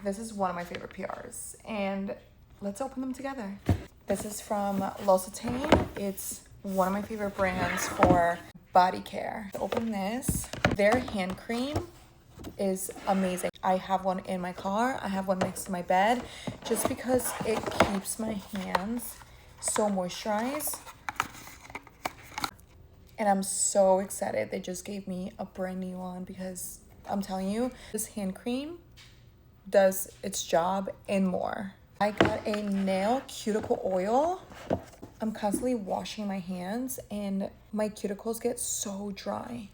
This is one of my favorite PRs, and let's open them together. This is from L'Occitane. It's one of my favorite brands for body care. Open this. Their hand cream is amazing. I have one in my car. I have one next to my bed just because it keeps my hands so moisturized. And I'm so excited they just gave me a brand new one because I'm telling you, this hand cream does its job and more. I got a nail cuticle oil. I'm constantly washing my hands and my cuticles get so dry.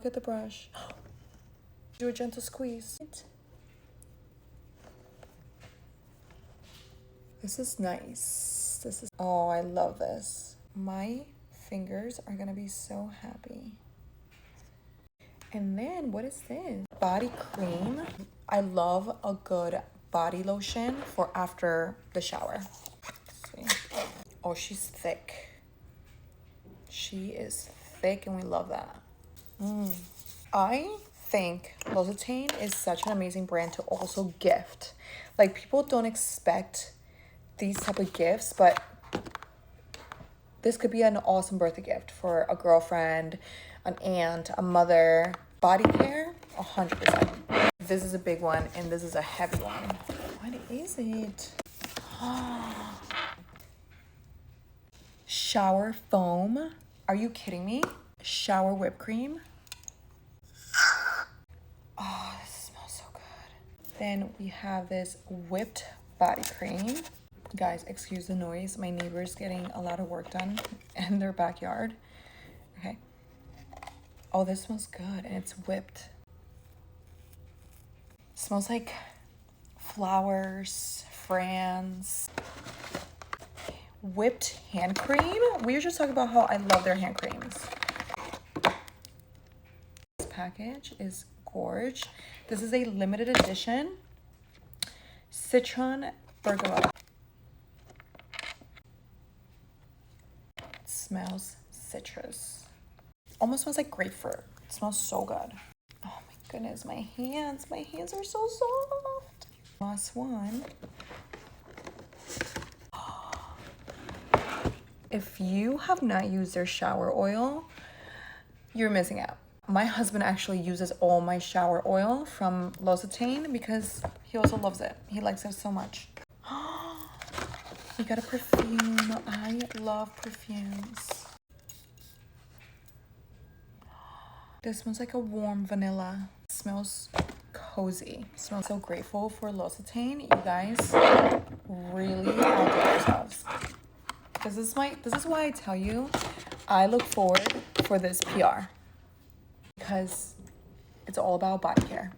Look at the brush. Do a gentle squeeze. This is nice. Oh, I love this. My fingers are gonna be so happy. And then what is this? Body cream. I love a good body lotion for after the shower. Let's see. Oh, she's thick. She is thick and we love that. I think L'Occitane is such an amazing brand to also gift. Like, people don't expect these type of gifts, but this could be an awesome birthday gift for a girlfriend, an aunt, a mother. Body care, 100%. This is a big one and this is a heavy one. What is it? Shower foam. Are you kidding me? Shower whipped cream. Oh, this smells so good. Then we have this whipped body cream. Guys, excuse the noise. My neighbor's getting a lot of work done in their backyard. Okay. Oh, this smells good and it's whipped. It smells like flowers, France. Whipped hand cream. We were just talking about how I love their hand creams. This package is gorge. This is a limited edition citron bergamot. It smells citrus. Almost smells like grapefruit. It smells so good. Oh my goodness, my hands are so soft. Last one. If you have not used their shower oil, you're missing out. My husband actually uses all my shower oil from L'Occitane because he also loves it. He likes it so much. We got a perfume. I love perfumes. This smells like a warm vanilla. It smells cozy. It smells so grateful for L'Occitane. You guys really outdid yourselves. This is why I tell you I look forward for this PR because it's all about body care.